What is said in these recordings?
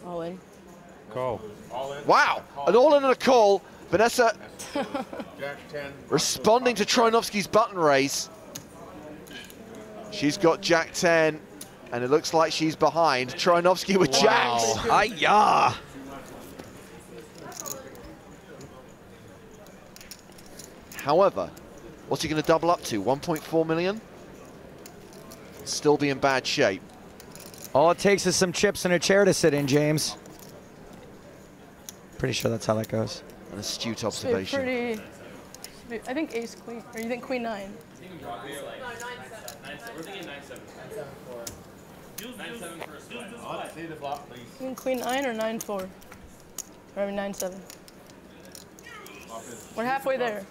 All in. Call. Wow, an all-in and a call. Vanessa responding to Troinovsky's button raise. She's got Jack 10, and it looks like she's behind. Troinovsky with jacks. Hi-ya! However, what's he going to double up to? 1.4 million? Still be in bad shape. All it takes is some chips and a chair to sit in, James. Pretty sure that's how that goes. An astute observation. Pretty, I think ace queen, or you think queen 9? No, 9-7. We're thinking 9-7. 9-7 first. See the flop, please. You think queen 9 or 9-4? Or I mean 9-7. We're halfway there.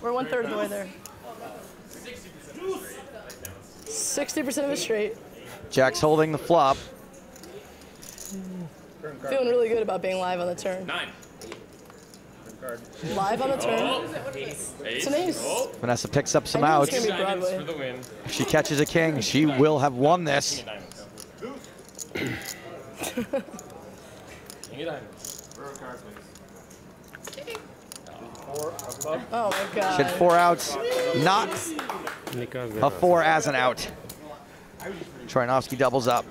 We're 1/3 of the way there. 60% of it straight. Jack's holding the flop. Feeling really good about being live on the turn. 9. Live on the turn. Oh. It's an ace. Oh. Vanessa picks up some I knew it outs. was gonna be Broadway. For the win. If she catches a king, she will have won this. King of diamonds. Oh my god. She had 4 outs, not a 4 as an out. Troinovsky doubles up.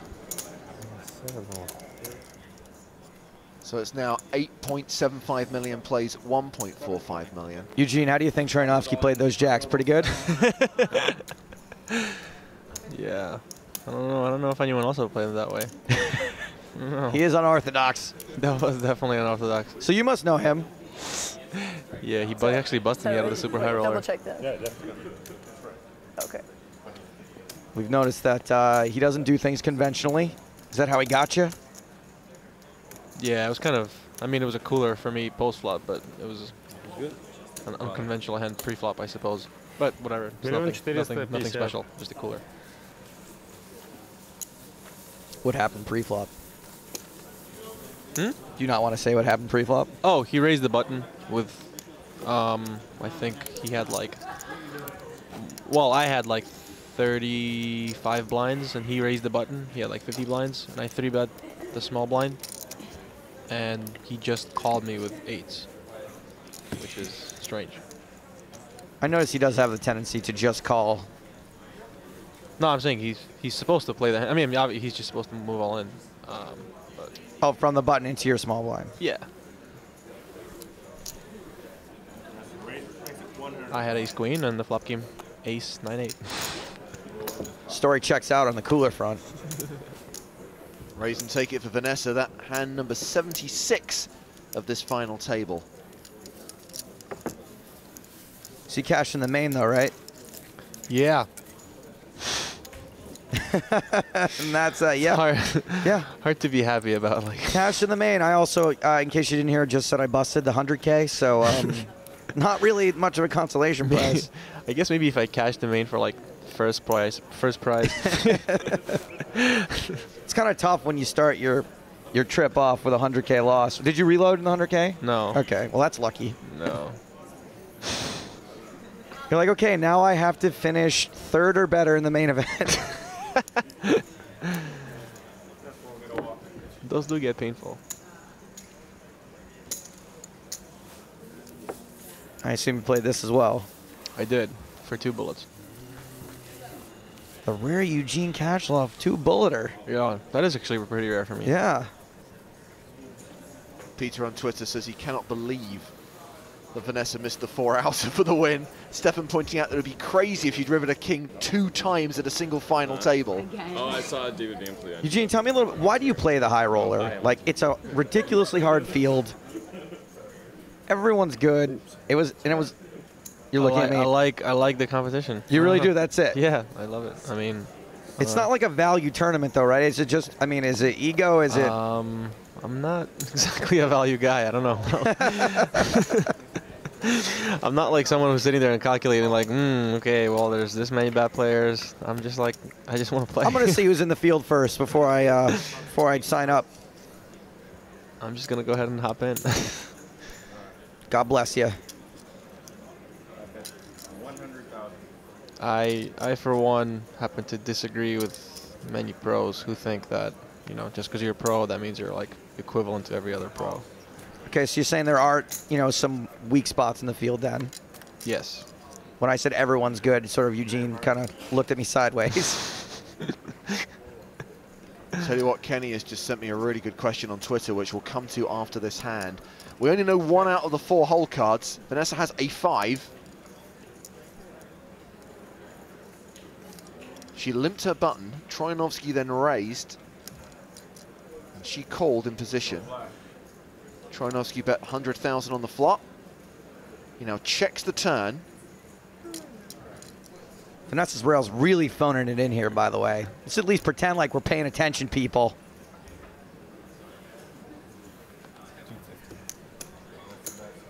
So it's now 8.75 million plays 1.45 million. Eugene, how do you think Troinovsky played those jacks? Pretty good? Yeah. I don't know if anyone else would play them that way. He is unorthodox. That was definitely unorthodox. So you must know him. Yeah, he actually busted me out of the super high roller. Double check that. Yeah, definitely. Okay. We've noticed that he doesn't do things conventionally. Is that how he got you? Yeah, it was kind of, I mean, it was a cooler for me post-flop, but it was an unconventional hand pre-flop, I suppose. But whatever, it's nothing special, just a cooler. What happened pre-flop? Hmm? Do you not want to say what happened pre-flop? Oh, he raised the button with, I think he had like, well, I had like 35 blinds, and he raised the button. He had like 50 blinds, and I 3-bet the small blind. And he just called me with 8s, which is strange. I notice he does have the tendency to just call. No, I'm saying he's supposed to play that. I mean, he's just supposed to move all in. But Oh, from the button into your small blind. yeah. I had ace queen, and the flop came ace 9-8. Story checks out on the cooler front. Raise and take it for Vanessa, that hand number 76 of this final table. She cashed in the main though, right? Yeah. And that's, yeah. Hard, Yeah. hard to be happy about. Like Cash in the main. I also, in case you didn't hear, just said I busted the 100K, so not really much of a consolation prize. I guess maybe if I cashed the main for like first prize. It's kind of tough when you start your trip off with a 100K loss. Did you reload in the 100K? No. Okay, well that's lucky. No. You're like, okay, now I have to finish 3rd or better in the main event. Those do get painful. I assume you played this as well. I did, for 2 bullets. The rare Eugene Kashlov 2-bulleter. Yeah, that is actually pretty rare for me. Yeah. Peter on Twitter says he cannot believe that Vanessa missed the 4 out for the win. Stefan pointing out that it would be crazy if you'd driven a king 2 times at a single final table. Oh, I saw David gameplay. Eugene, tell me a little bit, why do you play the high roller? Like, it's a ridiculously hard field. Everyone's good. You're looking at me. I like the competition. You really do, that's it. Yeah, I love it. I mean, It's not like a value tournament though, right? Is it just, I mean, is it ego? Is it? I'm not exactly a value guy. I don't know. I'm not like someone who's sitting there and calculating like, okay, well, there's this many bad players. I'm just like, I just want to play. I'm going to see who's in the field first before I sign up. I'm just going to go ahead and hop in. God bless you. I for one happen to disagree with many pros who think that You know, just because you're a pro, that means you're like equivalent to every other pro. Okay, so you're saying there are, you know, some weak spots in the field then? Yes. When I said everyone's good, sort of Eugene kind of looked at me sideways. Tell you what, Kenny has just sent me a really good question on Twitter, which we'll come to after this hand. We only know 1 out of the 4 hole cards. Vanessa has a 5. She limped her button. Troyanovsky then raised. And she called in position. Troyanovsky bet 100,000 on the flop. He now checks the turn. Vanessa's rail's really phoning it in here, by the way. Let's at least pretend like we're paying attention, people.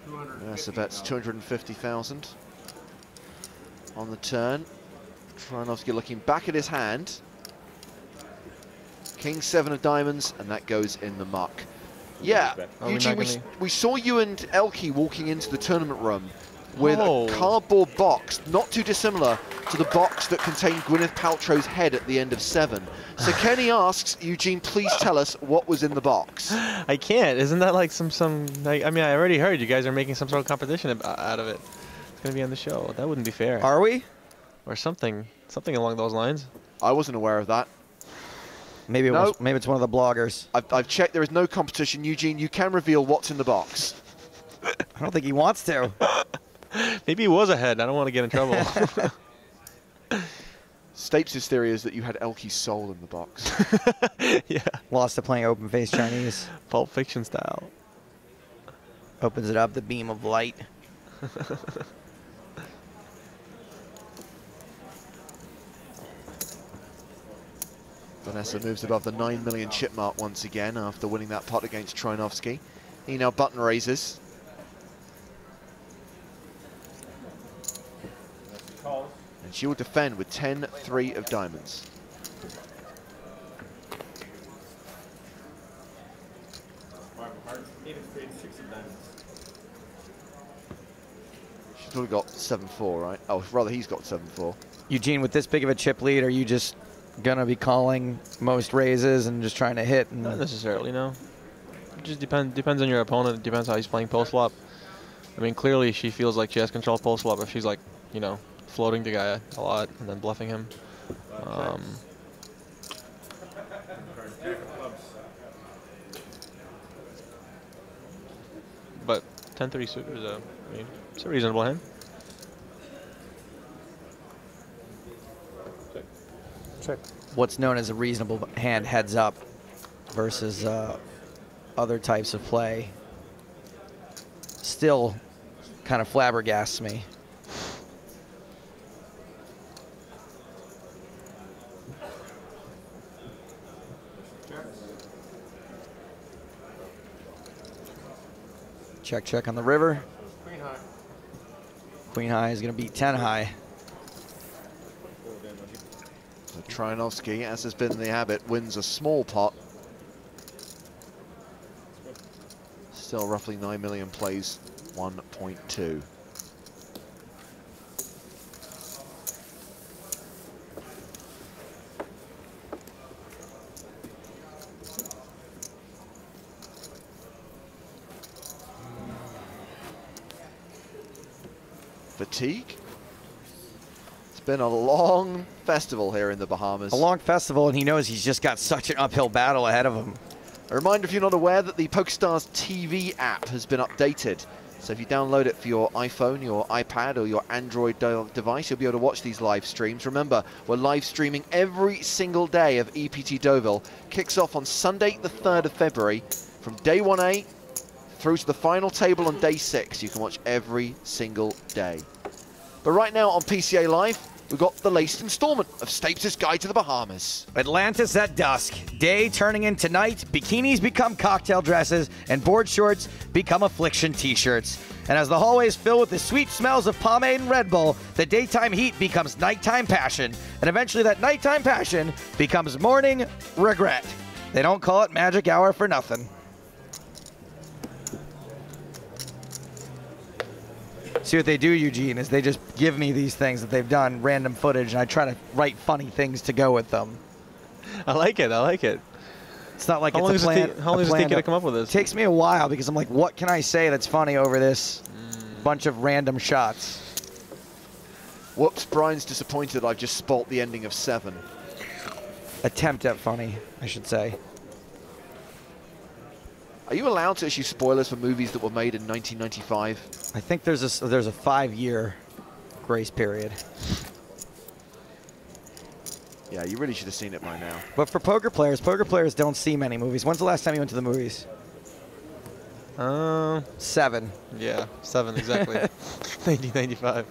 Vanessa bets 250,000 on the turn. Troyanovsky looking back at his hand. King 7 of diamonds, and that goes in the muck. Yeah, Eugene, we saw you and Elke walking into the tournament room with a cardboard box, not too dissimilar to the box that contained Gwyneth Paltrow's head at the end of 7. So Kenny asks, Eugene, please tell us what was in the box. I can't. Isn't that like some like, I mean, I already heard you guys are making some sort of competition out of it. It's going to be on the show. That wouldn't be fair. Are we? Or something along those lines. I wasn't aware of that. Maybe maybe it's one of the bloggers. I've checked. There is no competition. Eugene, you can reveal what's in the box. I don't think he wants to. Maybe he was ahead. I don't want to get in trouble. Stapes' theory is that you had Elke's soul in the box. Yeah. Lost to playing open face Chinese. Pulp Fiction style. Opens it up, the beam of light. Vanessa moves above the 9 million chip mark once again after winning that pot against Troyanovsky. He now button raises. And she will defend with 10-3 of diamonds. She's probably got 7-4, right? Oh, rather he's got 7-4. Eugene, with this big of a chip lead, are you just gonna be calling most raises and just trying to hit? And not necessarily, no. It just depends on your opponent. It depends how he's playing post flop. I mean, clearly she feels like she has control post flop if she's like, you know, floating the guy a lot and then bluffing him. But 10-3 suited is it's a reasonable hand. Check. What's known as a reasonable hand heads up versus other types of play still kind of flabbergasts me. Check, check on the river. Queen high. Queen high is going to beat 10 high. So Troyanovsky, as has been the habit, wins a small pot. Still roughly 9 million plays, 1.2. Fatigue? It's been a long festival here in the Bahamas. A long festival, and he knows he's just got such an uphill battle ahead of him. A reminder, if you're not aware, that the PokerStars TV app has been updated. So if you download it for your iPhone, your iPad, or your Android device, you'll be able to watch these live streams. Remember, we're live streaming every single day of EPT Deauville. Kicks off on Sunday, the 3rd of February, from day 1A through to the final table on day 6. You can watch every single day. But right now on PCALive, we've got the latest installment of Stapes' Guide to the Bahamas. Atlantis at dusk. Day turning into night. Bikinis become cocktail dresses, and board shorts become affliction t-shirts. And as the hallways fill with the sweet smells of pomade and Red Bull, the daytime heat becomes nighttime passion. And eventually that nighttime passion becomes morning regret. They don't call it magic hour for nothing. See what they do, Eugene, is they just give me these things that they've done, random footage, and I try to write funny things to go with them. I like it. I like it. It's not like How long it's does a it plan. take? How long does it take you to come up with this? It takes me a while because I'm like, what can I say that's funny over this bunch of random shots? Whoops, Brian's disappointed I've just spoilt the ending of 7. Attempt at funny, I should say. Are you allowed to issue spoilers for movies that were made in 1995? I think there's a 5-year grace period. Yeah, you really should have seen it by now. But for poker players don't see many movies. When's the last time you went to the movies? 7. Yeah, 7 exactly. 1995.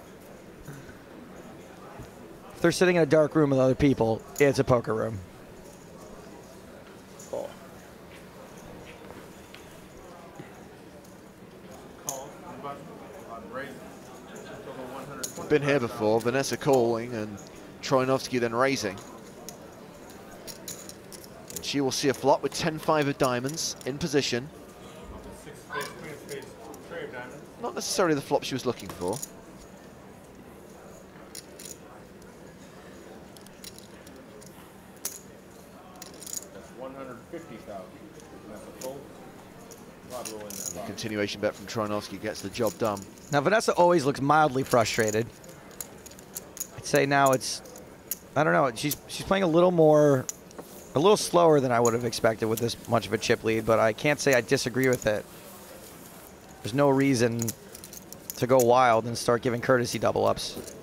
If they're sitting in a dark room with other people, it's a poker room. Been here before. Vanessa calling and Troinovsky then raising. And she will see a flop with 10-5 of diamonds in position. Not necessarily the flop she was looking for. That's 150,000. That's a full. The continuation bet from Troinovsky gets the job done. Now, Vanessa always looks mildly frustrated. I'd say now it's, I don't know, she's playing a little slower than I would have expected with this much of a chip lead, but I can't say I disagree with it. There's no reason to go wild and start giving courtesy double ups.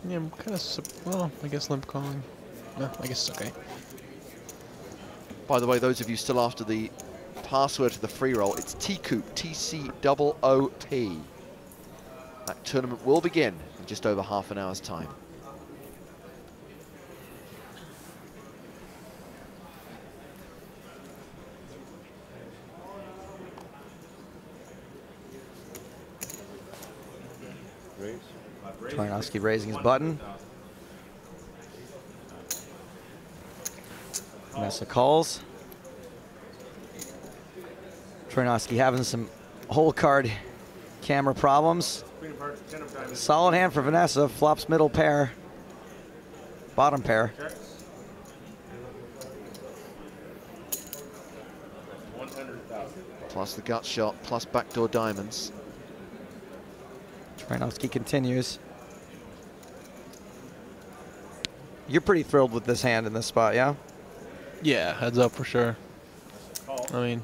Yeah, I'm kind of, well, I guess limp calling. No, I guess it's okay. By the way, those of you still after the password to the free roll, it's TCOOP, TCOOP. That tournament will begin in just over half an hour's time. Troinovsky raising his button. Vanessa calls. Troinovsky having some hole card camera problems. Solid hand for Vanessa. Flops middle pair. Bottom pair. Plus the gut shot, plus backdoor diamonds. Troinovsky continues. You're pretty thrilled with this hand in this spot, yeah? Yeah, heads up for sure. I mean,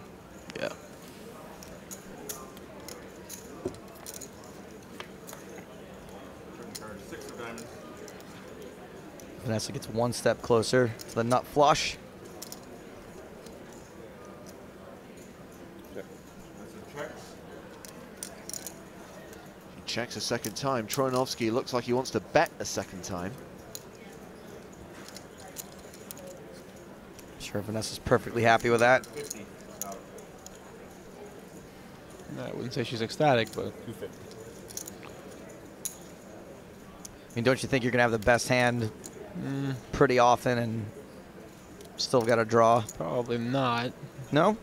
yeah. Vanessa gets one step closer to the nut flush. He checks a second time. Troinovsky looks like he wants to bet a second time. Sure, Vanessa's perfectly happy with that. I wouldn't say she's ecstatic, but I mean, don't you think you're gonna have the best hand pretty often and still got a draw? probably not. No?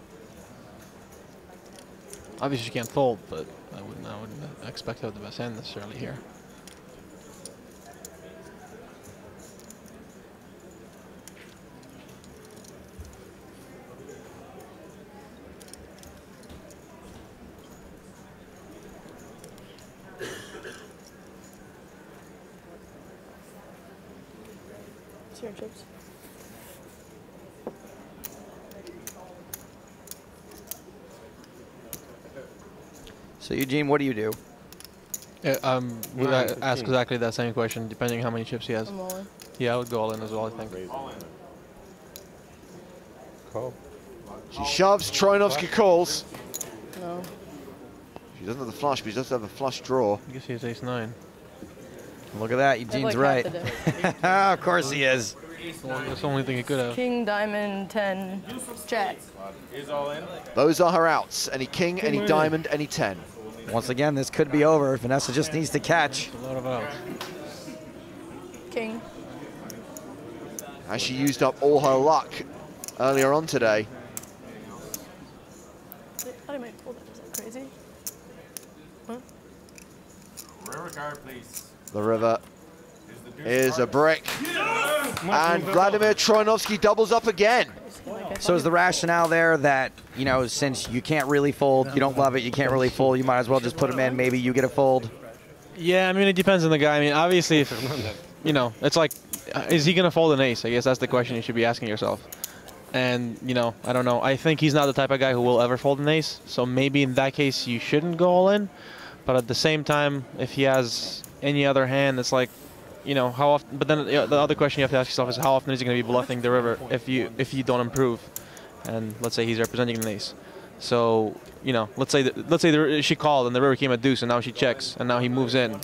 Obviously, she can't fold, but I wouldn't expect to have the best hand necessarily here. It's your chips. So Eugene, what do you do? Would I ask exactly that same question, depending how many chips he has? I'm all in. Yeah, I would go all in as well, I think. Call. She shoves, Troinovsky calls. No. She doesn't have the flush, but she does have a flush draw. I guess he has ace-9. Look at that, I have Eugene's like right. half the Of course he is. That's the only thing he could have. King, diamond, 10, jack. Is all in. Those are her outs. Any king, any diamond, any 10. Once again, this could be over. Vanessa just needs to catch. A lot of outs. King. As she used up all her luck earlier on today. I thought I might pull that. Is that crazy? Huh? River card, please. The river is a brick. And Vladimir Troinovsky doubles up again. Like So is the rationale there that, you know, since you can't really fold, you don't love it, you can't really fold, you might as well just put him in, maybe you get a fold? Yeah, I mean, it depends on the guy. I mean, obviously, if, you know, it's like, is he going to fold an ace? I guess that's the question you should be asking yourself. And, you know, I don't know. I think he's not the type of guy who will ever fold an ace. So maybe in that case, you shouldn't go all in. But at the same time, if he has any other hand, it's like, you know, how often. But then the other question you have to ask yourself is how often is he going to be bluffing the river if you don't improve? And let's say he's representing an ace. So, you know, let's say she called and the river came at deuce and now she checks and now he moves in.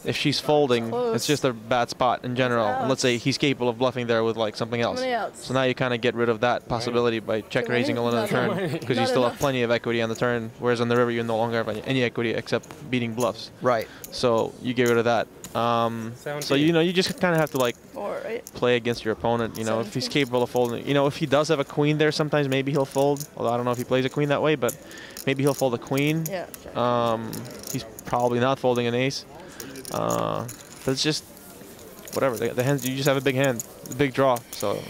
If she's folding, it's just a bad spot in general. And let's say he's capable of bluffing there with like something else. So now you kind of get rid of that possibility by check raising on the turn because you still have plenty of equity on the turn, whereas on the river you no longer have any equity except beating bluffs. Right. So you get rid of that. So you know you just kind of have to like play against your opponent. You know, if he's capable of folding. You know, if he does have a queen there, sometimes maybe he'll fold. Although I don't know if he plays a queen that way, but maybe he'll fold a queen. Yeah. He's probably not folding an ace. But it's just whatever. The hands, you just have a big hand, a big draw. So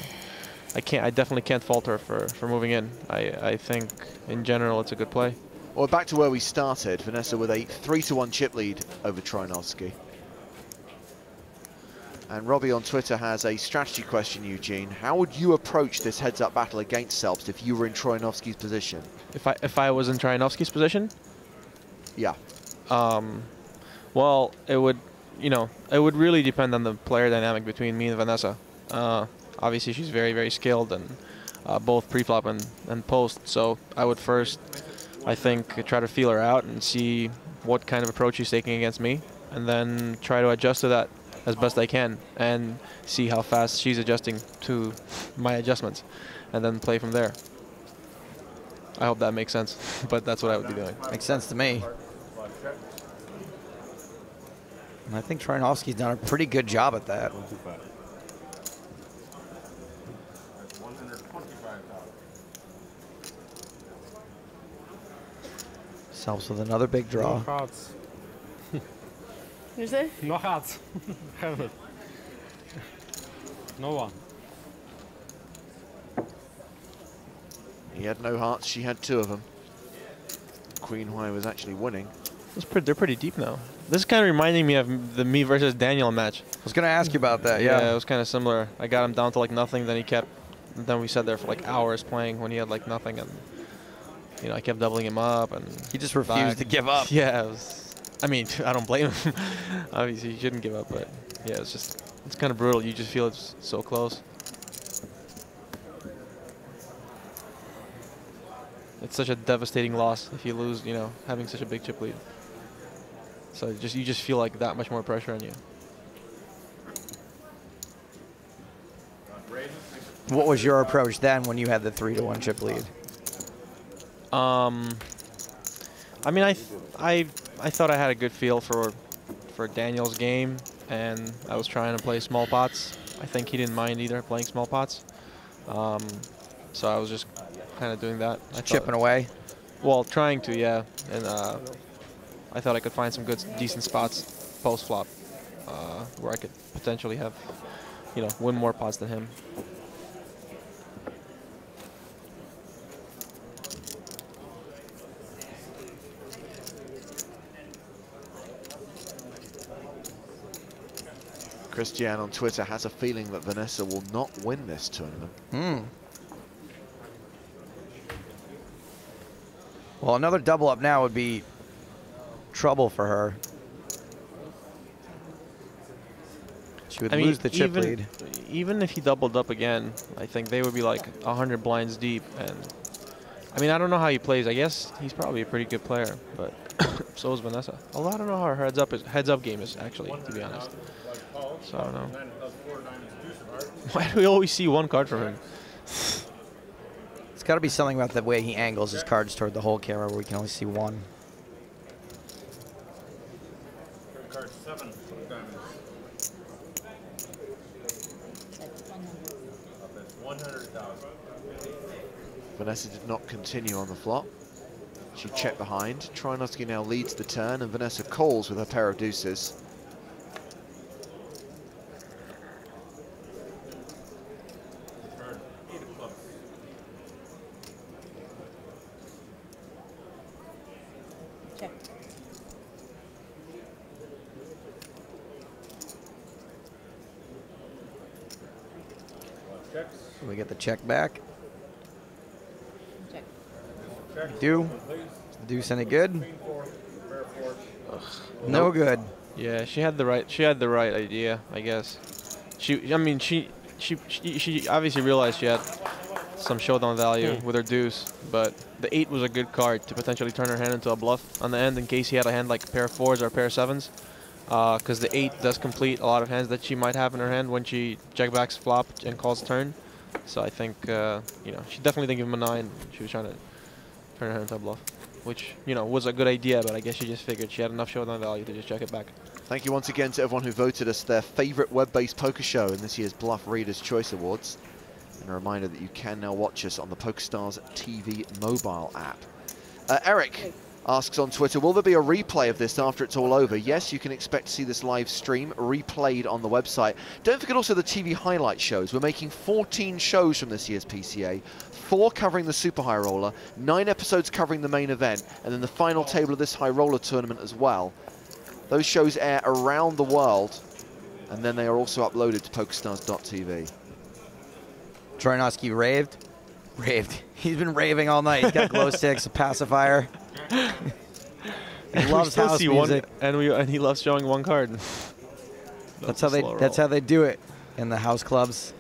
I definitely can't fault her for moving in. I think in general it's a good play. Well, back to where we started. Vanessa with a 3-1 chip lead over Troinovsky. And Robbie on Twitter has a strategy question, Eugene. How would you approach this heads-up battle against Selbst if you were in Troinovsky's position? If I was in Troinovsky's position? Yeah. Well, it would really depend on the player dynamic between me and Vanessa. Obviously, she's very, very skilled and both pre-flop and post. So I would first, I think, try to feel her out and see what kind of approach she's taking against me, and then try to adjust to that as best I can and see how fast she's adjusting to my adjustments, and then play from there. I hope that makes sense, but that's what I would be doing. Makes sense to me. And I think Troinovsky's done a pretty good job at that. Selbst with another big draw. No hearts. You say? No hearts. Have it. No one. He had no hearts, she had 2 of them. Queen High was actually winning. They're pretty deep now. This is kind of reminding me of the me versus Daniel match. I was going to ask you about that, yeah. Yeah, it was kind of similar. I got him down to like nothing, then then we sat there for like hours playing when he had like nothing, and you know, I kept doubling him up, and he just refused to give up. Yeah, I mean, I don't blame him. Obviously, he shouldn't give up, but yeah, it's kind of brutal. You just feel it's so close. It's such a devastating loss if you lose, you know, having such a big chip lead. So you just feel like that much more pressure on you. What was your approach then when you had the 3-1 chip lead? I mean, I thought I had a good feel for Daniel's game, and I was trying to play small pots. I think he didn't mind either playing small pots. So I was just kind of doing that. Chipping away? Well, trying to, yeah. And I thought I could find some good, decent spots post-flop where I could potentially have, you know, win more pots than him. Christian on Twitter has a feeling that Vanessa will not win this tournament. Well, another double up now would be trouble for her. She would lose the chip lead. Even if he doubled up again, I think they would be like 100 blinds deep. And I mean, I don't know how he plays. I guess he's probably a pretty good player, but so is Vanessa. Although I don't know how her heads up game is actually, to be honest. So I don't know. Why do we always see one card from him? It's got to be something about the way he angles his cards toward the whole camera where we can only see one. Card 7 diamonds. That's 100,000. Vanessa did not continue on the flop. She checked behind. Troinovsky now leads the turn, and Vanessa calls with a pair of deuces. Check. Checks. We get the check back. Check. Checks. Do. Please. Deuce any good? Queen 4. Pair 4. No good. Yeah, she had the right idea, I guess. I mean, she obviously realized she had some showdown value with her deuce, but the 8 was a good card to potentially turn her hand into a bluff on the end in case he had a hand like pair 4s or pair 7s. Because the 8 does complete a lot of hands that she might have in her hand when she check backs flop and calls turn. So I think, you know, she definitely didn't give him a 9. She was trying to turn her hand into a bluff, which, you know, was a good idea, but I guess she just figured she had enough showdown value to just check it back. Thank you once again to everyone who voted us their favorite web-based poker show in this year's Bluff Readers' Choice Awards. And a reminder that you can now watch us on the PokerStars TV mobile app. Eric asks on Twitter, will there be a replay of this after it's all over? Yes, you can expect to see this live stream replayed on the website. Don't forget also the TV highlight shows. We're making 14 shows from this year's PCA, 4 covering the Super High Roller, 9 episodes covering the main event, and then the final table of this High Roller tournament as well. Those shows air around the world, and then they are also uploaded to PokerStars.tv. Trojanowski raved. He's been raving all night. He's got glow sticks, a pacifier. He loves house music. And he loves showing one card. That's how they do it in the house clubs.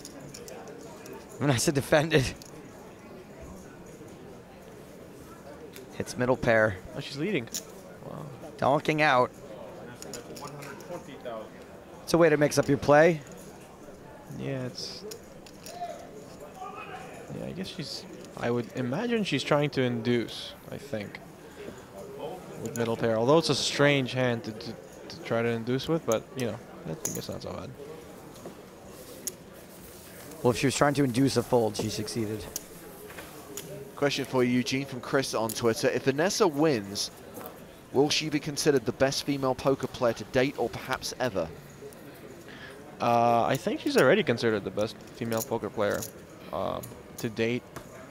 Vanessa defended. Hits middle pair. Oh, she's leading. Wow. Donking out. 120,000. It's a way to mix up your play. Yeah, yeah, I guess I would imagine she's trying to induce, I think, with middle pair. Although it's a strange hand to try to induce with, but, you know, I think it's not so bad. Well, if she was trying to induce a fold, she succeeded. Question for you, Eugene, from Chris on Twitter. If Vanessa wins, will she be considered the best female poker player to date or perhaps ever? I think she's already considered the best female poker player to date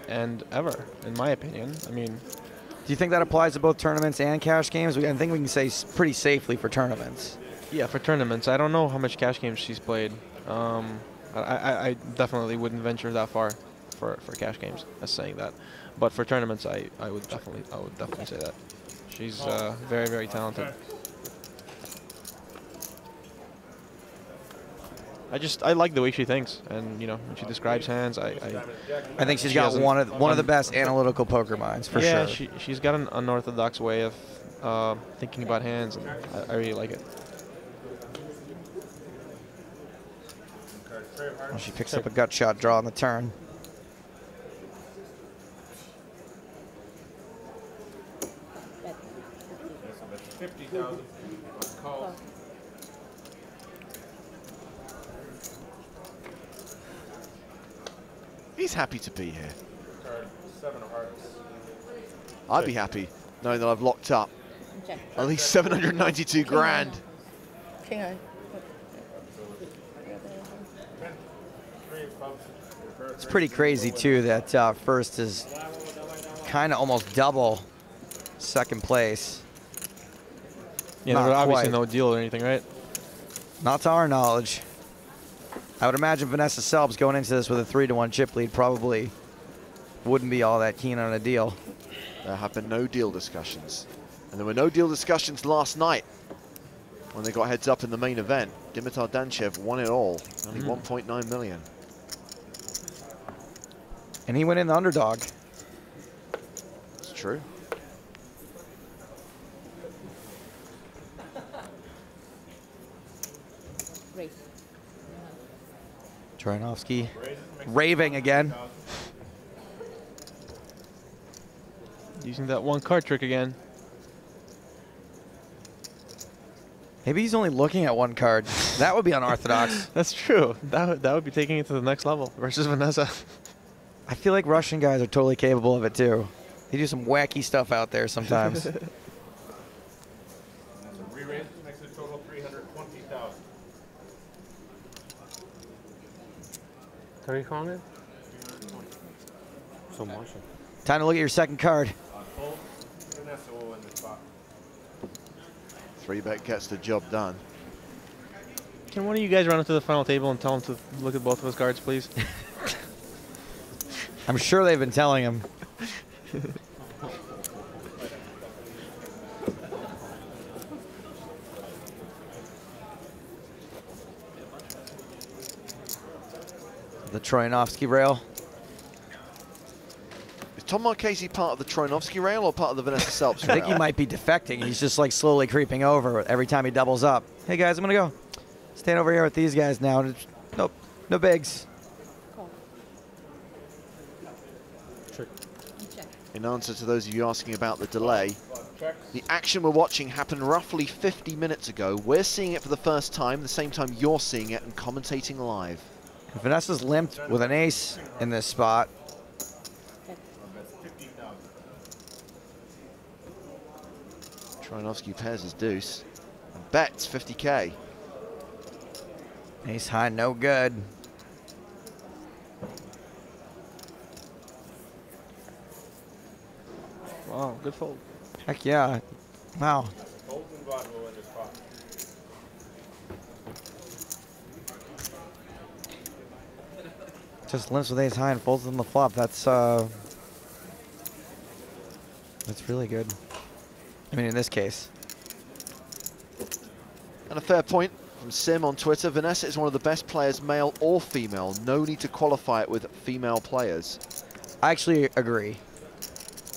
and ever, in my opinion. I mean, do you think that applies to both tournaments and cash games? I think we can say pretty safely for tournaments. Yeah, for tournaments. I don't know how much cash games she's played. I definitely wouldn't venture that far for cash games as saying that. But for tournaments, I would definitely say that. She's very, very talented. I like the way she thinks, and you know, when she describes hands, I think she's got one of the best analytical poker minds for sure. Yeah, she's got an unorthodox way of thinking about hands, and I really like it. Well, she picks up a gut shot draw on the turn. That's 50,000. Call. He's happy to be here. Card 7 of hearts. I'd be happy knowing that I've locked up Check. at least 792 grand. King on. It's pretty crazy too that first is kind of almost double second place. Yeah, Not there's obviously quite. no deal or anything, right? Not to our knowledge. I would imagine Vanessa Selbst going into this with a 3-1 chip lead probably wouldn't be all that keen on a deal. There have been no deal discussions. And there were no deal discussions last night when they got heads up in the main event. Dimitar Danchev won it all, only 1.9 million. And he went in the underdog. It's true. Race. Trojanowski raving again. Using that one card trick again. Maybe he's only looking at one card. That would be unorthodox. That's true. That would be taking it to the next level versus Vanessa. I feel like Russian guys are totally capable of it too. They do some wacky stuff out there sometimes. That's a re-raise, makes it a total of 320,000. 300? So much. Time to look at your second card. On full, Vanessa will win the spot. 3-bet gets the job done. Can one of you guys run up to the final table and tell him to look at both of his cards, please? I'm sure they've been telling him. The Troyanovsky rail. Is Tom Marchese part of the Troyanovsky rail or part of the Vanessa Selps rail? I think he might be defecting. He's just like slowly creeping over every time he doubles up. Hey guys, I'm gonna go stand over here with these guys now. Nope, no bigs. In answer to those of you asking about the delay, the action we're watching happened roughly 50 minutes ago. We're seeing it for the first time, the same time you're seeing it and commentating live. Vanessa's limped with an ace in this spot. Troyanovsky pairs his deuce and bets 50K. Ace high, no good. Wow, good fold. Heck yeah. Wow. Just limps with ace high and folds on the flop. That's really good. I mean, in this case. And a fair point from Sim on Twitter. Vanessa is one of the best players, male or female. No need to qualify it with female players. I actually agree.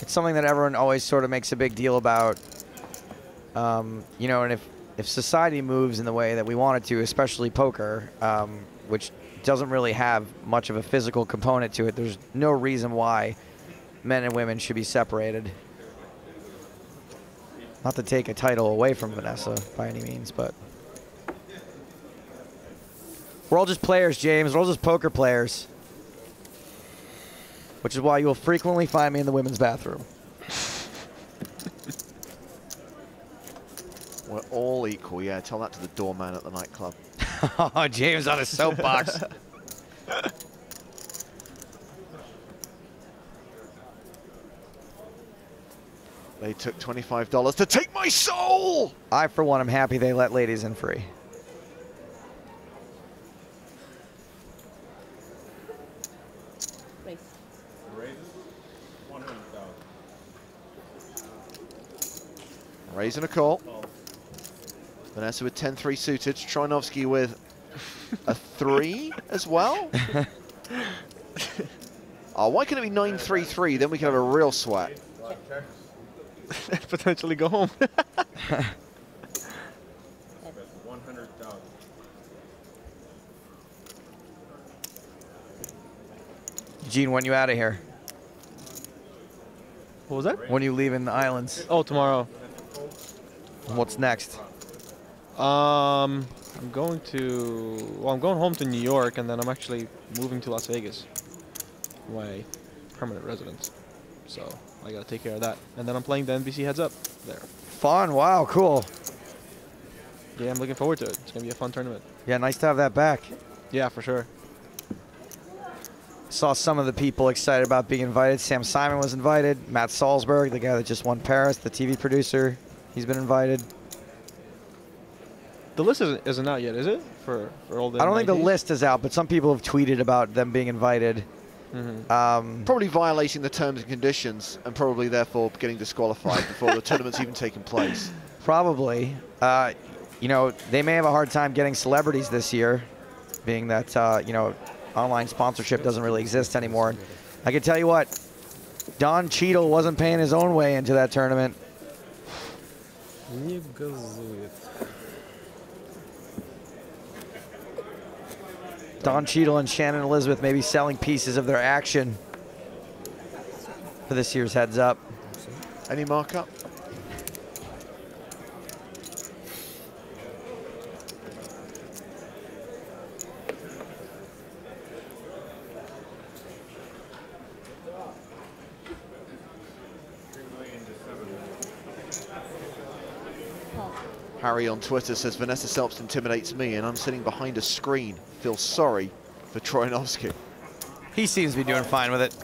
It's something that everyone always sort of makes a big deal about. You know, and if society moves in the way that we want it to, especially poker, which doesn't really have much of a physical component to it, there's no reason why men and women should be separated. Not to take a title away from Vanessa by any means, but we're all just players, James. We're all just poker players. Which is why you will frequently find me in the women's bathroom. We're all equal, yeah. Tell that to the doorman at the nightclub. Oh, James on a soapbox. They took $25 to take my soul! I, for one, am happy they let ladies in free. Raising a call. Vanessa with 10-3 suited. Troyanovsky with a 3 as well. Oh, why can't it be 9-3-3? Then we can have a real sweat. Potentially go home. Gene, when you out of here? What was that? When you leaving the islands? Oh, tomorrow. What's next? I'm going home to New York, and then I'm actually moving to Las Vegas, my permanent residence. So I gotta take care of that, and then I'm playing the NBC Heads Up there. Fun! Wow, cool. Yeah, I'm looking forward to it. It's gonna be a fun tournament. Yeah, nice to have that back. Yeah, for sure. Saw some of the people excited about being invited. Sam Simon was invited. Matt Salzberg, the guy that just won Paris, the TV producer, he's been invited. The list isn't out yet, is it? For all the I don't think the 90s? list is out, but some people have tweeted about them being invited. Mm-hmm. Probably violating the terms and conditions and probably therefore getting disqualified before the tournament's even taken place. Probably. You know, they may have a hard time getting celebrities this year, being that, you know, online sponsorship doesn't really exist anymore. And I can tell you what, Don Cheadle wasn't paying his own way into that tournament. Don Cheadle and Shannon Elizabeth may be selling pieces of their action for this year's Heads Up. Any markup? Harry on Twitter says Vanessa Selps intimidates me and I'm sitting behind a screen. Feel sorry for Troyanovsky. He seems to be doing fine with it.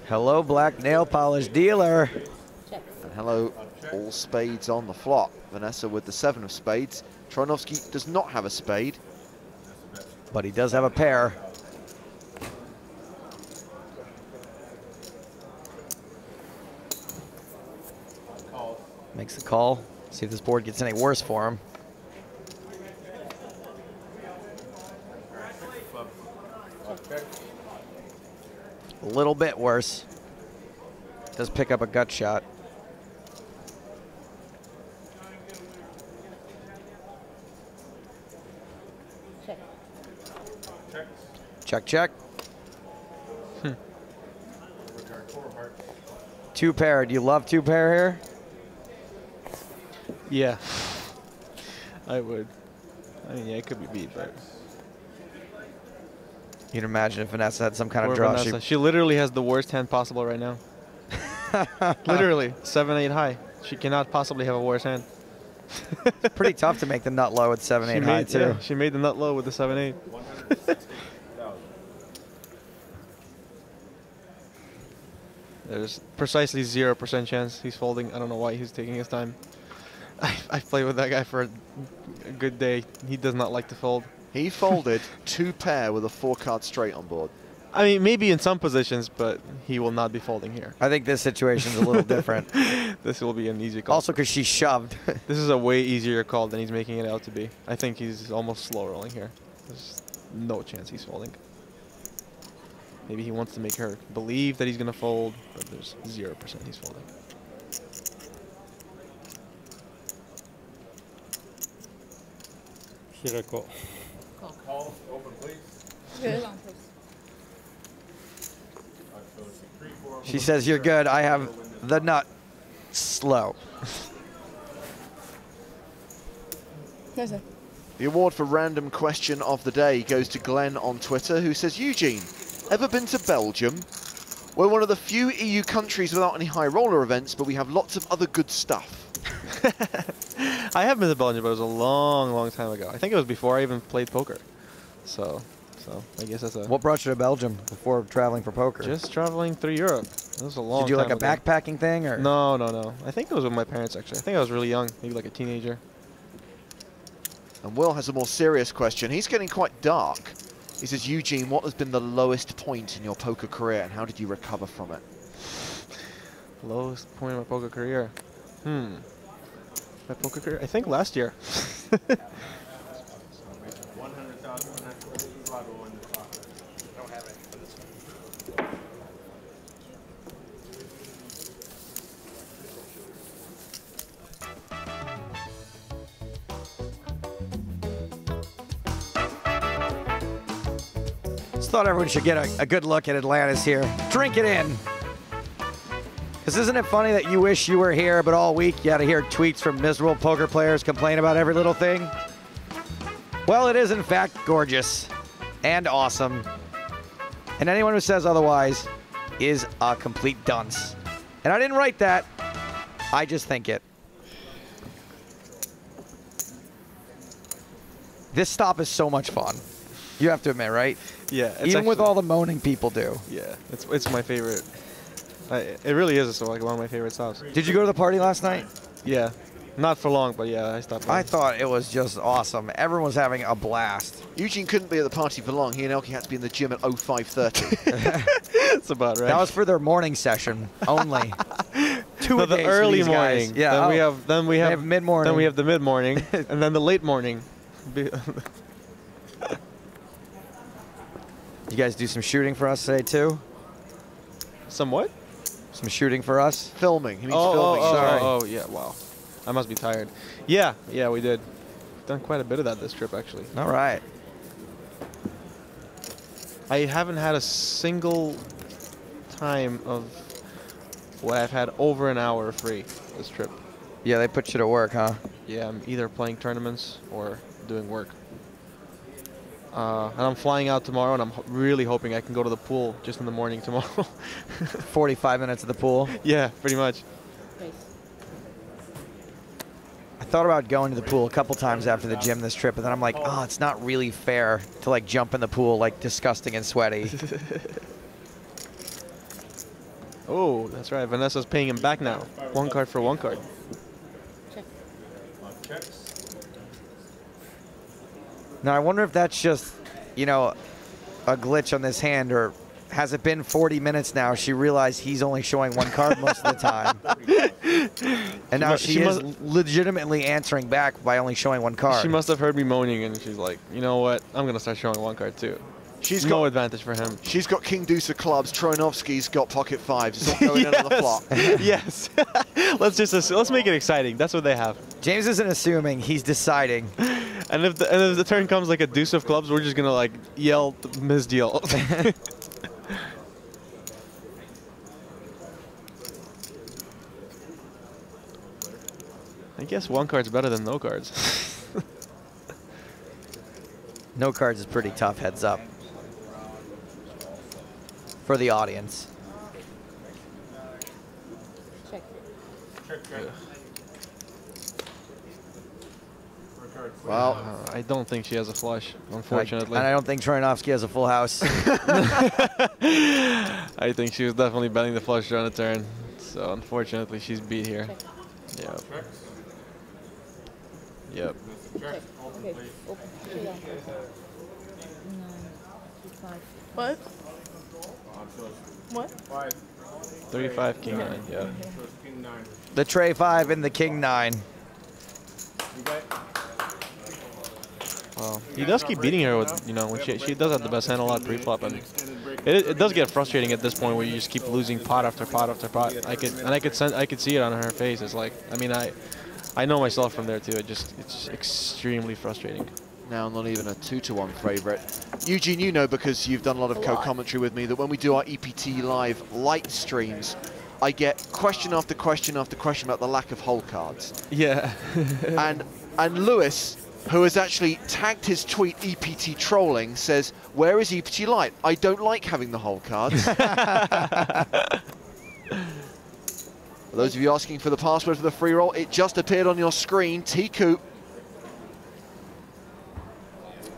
Hello, black nail polish dealer. And hello, all spades on the flop. Vanessa with the 7 of spades. Troinovsky does not have a spade. But he does have a pair. Makes the call. See if this board gets any worse for him. A little bit worse. Does pick up a gut shot. Check, check. Two pair. Do you love two pair here? Yeah. I would. I mean, yeah, it could be beat, but. You'd imagine if Vanessa had some kind Poor of draw. Vanessa. She literally has the worst hand possible right now. Literally. 7-8 high. She cannot possibly have a worse hand. It's pretty tough to make the nut low with 7-8 high, too. Yeah, she made the nut low with the 7-8. There's precisely 0% chance he's folding. I don't know why he's taking his time. I've played with that guy for a good day. He does not like to fold. He folded 2 pair with a 4-card straight on board. I mean, maybe in some positions, but he will not be folding here. I think this situation's a little different. This will be an easy call. Also because she shoved. This is a way easier call than he's making it out to be. I think he's almost slow rolling here. There's no chance he's folding. Maybe he wants to make her believe that he's going to fold, but there's 0% he's folding. Here I call. Call, open, please. Good. She says, you're good. I have the nut slow. Yes, sir. The award for random question of the day goes to Glenn on Twitter, who says, Eugene, ever been to Belgium? We're one of the few EU countries without any high roller events, but we have lots of other good stuff. I have been to Belgium, but it was a long, long time ago. I think it was before I even played poker. So I guess that's a... What brought you to Belgium before traveling for poker? Just traveling through Europe. It was a long time Did you like a ago. backpacking thing? Or? No, no, no. I think it was with my parents, actually. I think I was really young, maybe like a teenager. And Will has a more serious question. He's getting quite dark. He says, Eugene, what has been the lowest point in your poker career, and how did you recover from it? Lowest point in my poker career? My poker career? I think last year. 100,000 Lotto in the pocket. Don't have it for this one. Just thought everyone should get a good look at Atlantis here. Drink it in. Because isn't it funny that you wish you were here, but all week you had to hear tweets from miserable poker players complain about every little thing? Well, it is in fact gorgeous and awesome. And anyone who says otherwise is a complete dunce. And I didn't write that. I just think it. This stop is so much fun. You have to admit, right? Yeah. Even with all the moaning people do. Yeah, it's my favorite. It really is like one of my favorite stops. Did you go to the party last night? Yeah. Not for long, but yeah, I stopped. I thought it was just awesome. Everyone was having a blast. Eugene couldn't be at the party for long. He and Elkie had to be in the gym at 05:30. That's about right. That was for their morning session only. Two the early morning. Yeah. Then we have mid-morning. Then we have the mid-morning, and then the late morning. You guys do some shooting for us today too? Some what? Some shooting for us? Filming. He means filming. Sorry. Oh, yeah, wow. I must be tired. Yeah, we did. Done quite a bit of that this trip, actually. All right. I haven't had a single time of what I've had over an hour free this trip. Yeah, they put you to work, huh? Yeah, I'm either playing tournaments or doing work. And I'm flying out tomorrow, and I'm really hoping I can go to the pool just in the morning tomorrow. 45 minutes at the pool? Yeah, pretty much. Nice. I thought about going to the pool a couple times after the gym this trip, and then I'm like, oh, it's not really fair to like jump in the pool like disgusting and sweaty. Oh, that's right. Vanessa's paying him back now. 1 card for 1 card. Check. Now, I wonder if that's just, you know, a glitch on this hand, or has it been 40 minutes now? She realized he's only showing 1 card most of the time. And now she is legitimately answering back by only showing 1 card. She must have heard me moaning, and she's like, you know what? I'm going to start showing 1 card, too. She's no advantage for him. She's got King Deuce of clubs. Troinovsky's got pocket 5s. It's all going into the flop. Yes. let's make it exciting. That's what they have. James isn't assuming. He's deciding. And if the turn comes like a deuce of clubs, we're just going to like yell misdeal. I guess 1 card's better than no cards. No cards is pretty tough, heads up. For the audience. Check. Well, I don't think she has a flush, unfortunately. And I don't think Troinovsky has a full house. I think she was definitely betting the flush on the turn. So unfortunately, she's beat here. Check. Yep. Check. Okay. Open. 9, 5. What? What? 35, King 9, yeah. The tray 5 and the King 9. Well, he does keep beating her with, you know, when she does have the best hand a lot pre-flop, and it does get frustrating at this point where you just keep losing pot after pot after pot. I could see it on her face. It's like, I mean, I know myself from there too. It's just extremely frustrating. Now not even a 2-to-1 favorite. Eugene, you know, because you've done a lot of co-commentary with me, that when we do our EPT Live light streams, I get question after question after question about the lack of hole cards. Yeah. and Lewis, who has actually tagged his tweet EPT trolling, says, "Where is EPT Light? I don't like having the hole cards." For those of you asking for the password for the free roll, it just appeared on your screen. T-Coop.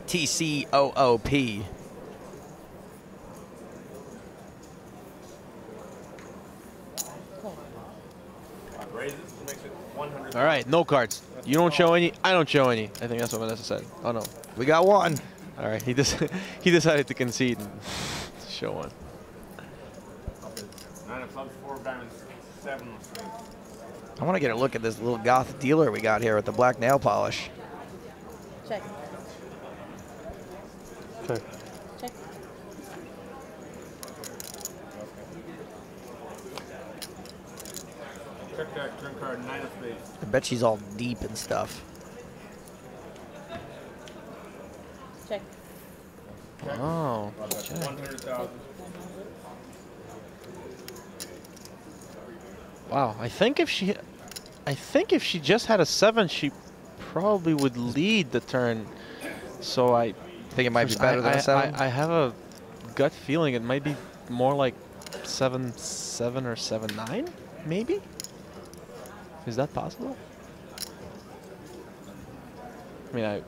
TCOOP. All right, no cards. You don't show any, I don't show any. I think that's what Vanessa said. Oh no. We got 1. All right, he decided to concede and show 1. 9 of clubs, 4 of diamonds, 7 of spades. I want to get a look at this little goth dealer we got here with the black nail polish. Check. Check. Check. Check back, turn card, 9 of spades. I bet she's all deep and stuff. Check. Oh. 100,000. Wow. I think if she just had a 7, she probably would lead the turn. So I Think it might be better than a 7? I have a gut feeling it might be more like 7-7 or 7-9, maybe. Is that possible? I mean,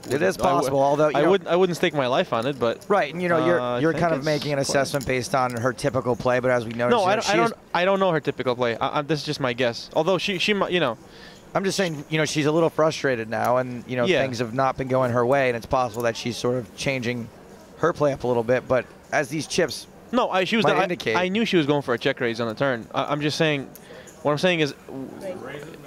it is possible, although I wouldn't stake my life on it, but right, and you know you're kind of making an assessment based on her typical play, but as we noticed, no, I don't know her typical play. This is just my guess. Although she might, you know. I'm just saying, you know, she's a little frustrated now, and you know things have not been going her way, and it's possible that she's sort of changing her play up a little bit. But as these chips, she was. I knew she was going for a check raise on the turn. I'm just saying. What I'm saying is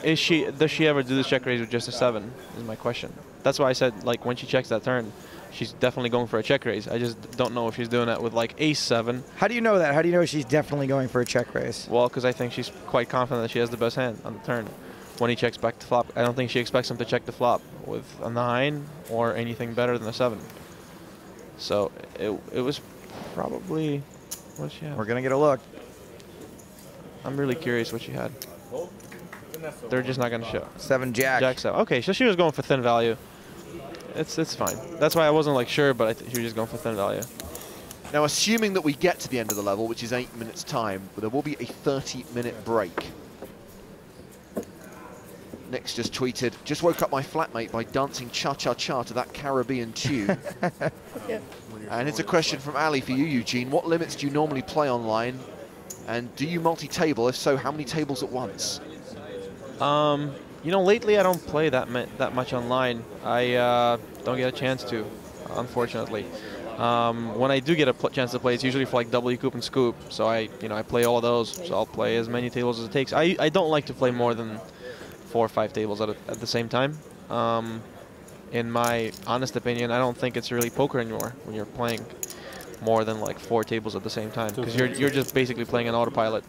does she ever do this check raise with just a 7? Is my question. That's why I said like when she checks that turn, she's definitely going for a check raise. I just don't know if she's doing that with like ace-7. How do you know that? How do you know she's definitely going for a check raise? Well, because I think she's quite confident that she has the best hand on the turn. When he checks back to flop, I don't think she expects him to check the flop with a 9 or anything better than a 7. So it was probably what she had. We're gonna get a look. I'm really curious what she had. They're just not gonna show. 7 Jack. Jack 7. Okay, so she was going for thin value. It's fine. That's why I wasn't like sure, but she was just going for thin value. Now, assuming that we get to the end of the level, which is 8 minutes time, there will be a 30-minute break. Nick's just tweeted, "Just woke up my flatmate by dancing cha-cha-cha to that Caribbean tune." Yeah. And it's a question from Ali for you, Eugene. What limits do you normally play online? And do you multi-table? If so, how many tables at once? You know, lately I don't play that much online. I don't get a chance to, unfortunately. When I do get a chance to play, it's usually for like W, Coop, and Scoop. So I play all of those. So I'll play as many tables as it takes. I don't like to play more than 4 or 5 tables at the same time. In my honest opinion, I don't think it's really poker anymore when you're playing more than like 4 tables at the same time, because you're just basically playing an autopilot,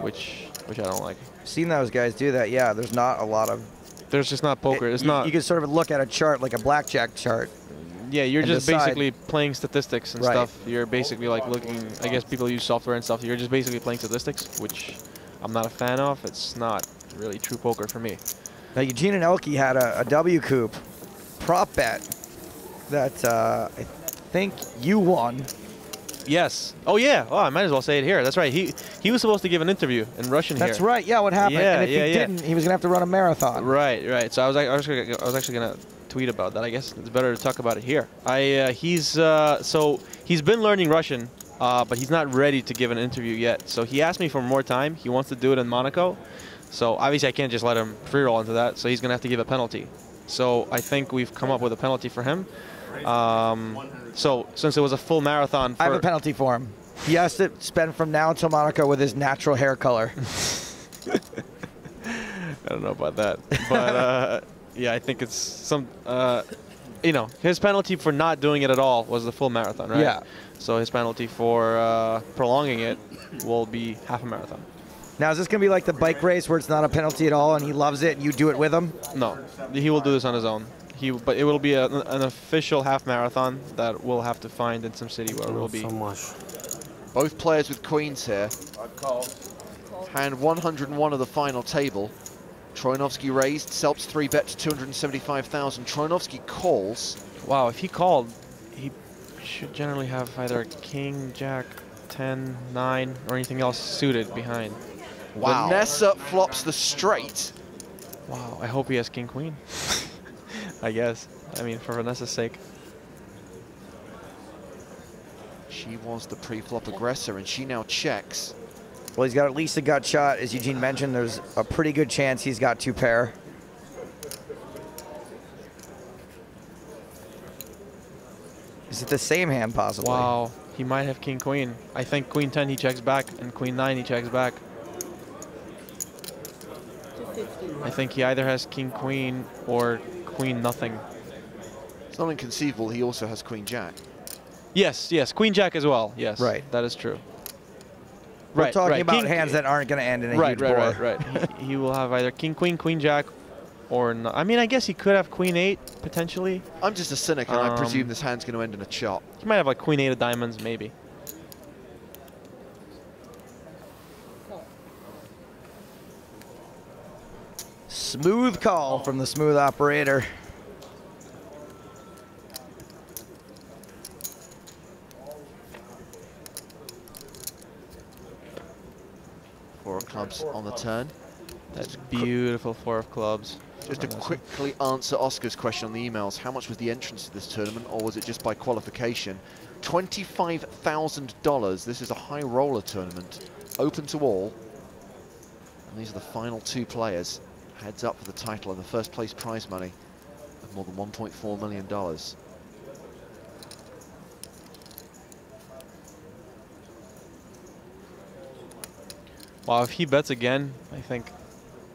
which I don't like. Seen those guys do that. Yeah, there's not a lot of. There's just not poker. It's not. You can sort of look at a chart like a blackjack chart. Yeah, you're just decide. basically playing statistics and Right. stuff. You're basically like looking. I guess people use software and stuff. You're just basically playing statistics, which I'm not a fan of. It's not really true poker for me. Now Eugene and Elke had a W Coop prop bet that I think you won. Yes. Oh yeah. Oh, I might as well say it here. That's right. He was supposed to give an interview in Russian here. That's right. Yeah, what happened? Yeah, and if yeah, he yeah. didn't, he was gonna have to run a marathon. Right, right. So I was actually gonna tweet about that. I guess it's better to talk about it here. So he's been learning Russian, but he's not ready to give an interview yet. So he asked me for more time. He wants to do it in Monaco. So obviously I can't just let him free roll into that. So he's gonna have to give a penalty. So I think we've come up with a penalty for him. So since it was a full marathon, I have a penalty for him. He has to spend from now until Monaco with his natural hair color. I don't know about that, but yeah, I think it's some. His penalty for not doing it at all was the full marathon, right? Yeah. So his penalty for prolonging it will be half a marathon. Now, is this going to be like the bike race where it's not a penalty at all and he loves it and you do it with him? No, he will do this on his own. But it will be an official half marathon that we'll have to find in some city where it will be. So much. Both players with queens here. Hand 101 of the final table. Troinovsky raised. Selps 3-bet to 275,000. Troinovsky calls. Wow, if he called, he should generally have either king, jack, 10, 9, or anything else suited behind. Wow. Vanessa flops the straight. Wow, I hope he has king, queen. I guess. I mean, for Vanessa's sake. She was the pre-flop aggressor, and she now checks. Well, he's got at least a gut shot. As Eugene mentioned, there's a pretty good chance he's got 2 pair. Is it the same hand, possibly? Wow, he might have king, queen. I think queen 10 he checks back, and queen 9 he checks back. I think he either has king, queen, or queen nothing. It's not inconceivable he also has queen jack. Yes, yes, queen jack as well. Yes, right. That is true. We're right, talking right. about King, hands that aren't going to end in a right, huge right, board. right, right. he will have either king, queen, queen jack, or not. I mean, I guess he could have queen 8 potentially. I'm just a cynic, and I presume this hand's going to end in a chop. He might have like queen 8 of diamonds, maybe. Smooth call from the smooth operator. Four of clubs on the turn. That's beautiful 4 of clubs. Just to quickly answer Oscar's question on the emails, how much was the entrance to this tournament, or was it just by qualification? $25,000. This is a high roller tournament, open to all. And these are the final 2 players. Heads up for the title and the first place prize money of more than $1.4 million. Wow, if he bets again, I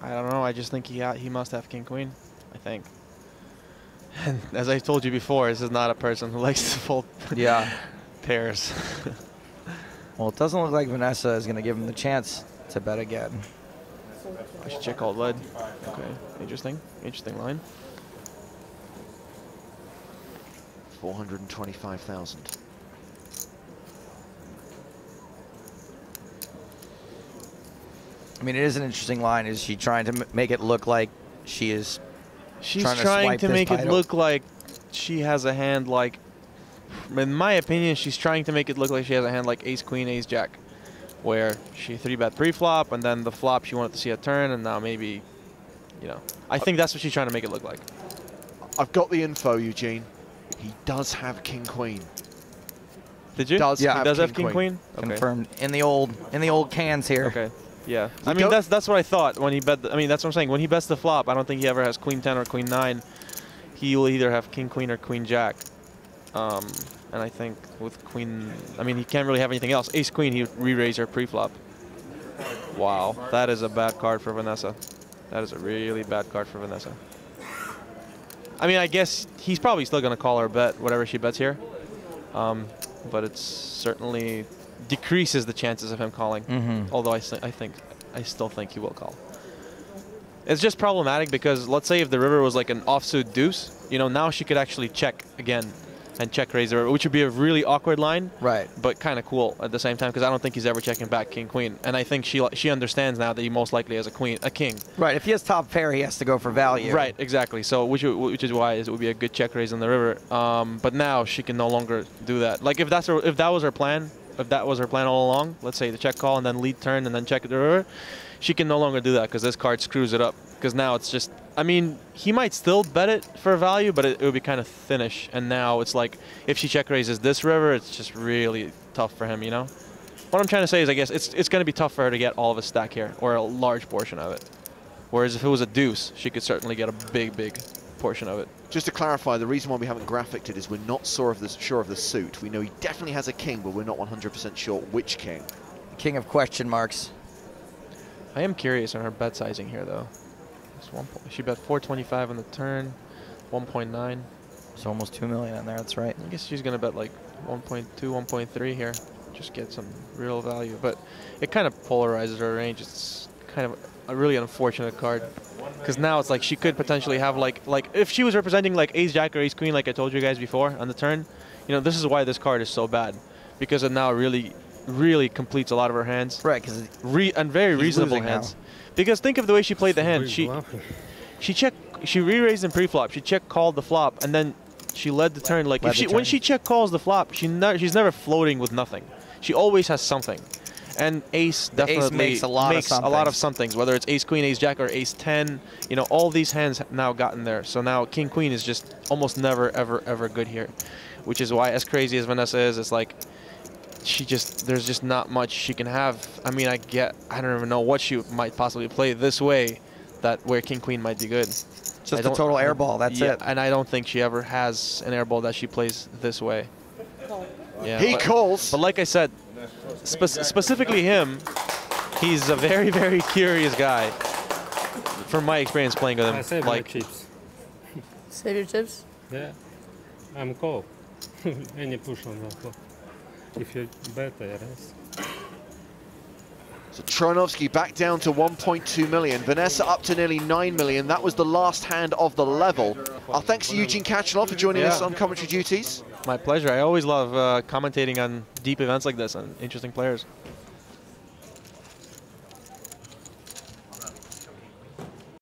don't know, I just think he must have king, queen, I think. And as I told you before, this is not a person who likes to fold pairs. Well, it doesn't look like Vanessa is going to give him the chance to bet again. I should check all lead. Okay, interesting line. 425,000. I mean, it is an interesting line. Is she trying to make it look like she is? She's trying to make it look like she has a hand like. In my opinion, she's trying to make it look like she has a hand like ace queen, ace jack, where she 3-bet pre-flop and then the flop she wanted to see a turn, and now maybe, I think that's what she's trying to make it look like. I've got the info, Eugene. He does have king queen. Did you? does Yeah. have He does king, have king queen. queen. Okay. Confirmed in the old cans here. Okay. Yeah. We I mean, go- that's what I thought when he bet. I mean, that's what I'm saying. When he bets the flop, I don't think he ever has queen 10 or queen 9. He will either have king queen or queen jack. And I think with queen, I mean, he can't really have anything else. Ace queen, he re-raise her pre-flop. Wow, that is a bad card for Vanessa. That is a really bad card for Vanessa. I mean, I guess he's probably still going to call her bet, whatever she bets here. But it certainly decreases the chances of him calling. Although I still think he will call. It's just problematic because let's say if the river was like an offsuit deuce, you know, now she could actually check again and check raise the river, which would be a really awkward line. Right. But kind of cool at the same time because I don't think he's ever checking back king queen, and I think she understands now that he most likely has a king. Right. If he has top pair, he has to go for value. Right. Exactly. So which is why it would be a good check raise on the river. But now she can no longer do that. Like if that was her plan, all along, let's say the check call and then lead turn and then check the river, she can no longer do that because this card screws it up. Because now it's just, I mean, he might still bet it for value, but it would be kind of thinnish. And now it's like, if she check raises this river, it's just really tough for him, you know? What I'm trying to say is, I guess, it's going to be tough for her to get all of his stack here, or a large portion of it. Whereas if it was a deuce, she could certainly get a big portion of it. Just to clarify, the reason why we haven't graphicked it is we're not sure of the suit. We know he definitely has a king, but we're not 100% sure which king. King of question marks. I am curious on her bet sizing here, though. She bet 425 on the turn, 1.9. It's almost 2 million in there. That's right. I guess she's going to bet like 1.2, 1.3 here. Just get some real value. But it kind of polarizes her range. It's kind of a really unfortunate card. Because now it's like she could potentially have like if she was representing like ace jack or ace queen like I told you guys before on the turn, you know, this is why this card is so bad. Because it now really completes a lot of her hands. Right, because and very reasonable hands. Now. Because think of the way she played the hand. She re-raised in pre-flop. She check called the flop, and then she led the turn. Like when she check calls the flop, she's never floating with nothing. She always has something. And ace definitely makes a lot of somethings, whether it's ace queen, ace jack, or ace 10. You know, all these hands have now gotten there. So now king queen is just almost never ever good here, which is why, as crazy as Vanessa is, it's like there's just not much she can have. I mean, I don't even know what she might possibly play this way, where king queen might be good. Just a total airball. That's it. And I don't think she ever has an airball that she plays this way. Yeah, He calls. But like I said, specifically him, he's a very curious guy. From my experience playing with him, I save my chips. Save your chips? Yeah. I'm call. Any push on the flop. If you bet, I raise. So Trojanovski back down to 1.2 million. Vanessa up to nearly 9 million. That was the last hand of the level. Our thanks to Eugene Kachanov for joining us on commentary duties. My pleasure. I always love commentating on deep events like this and interesting players.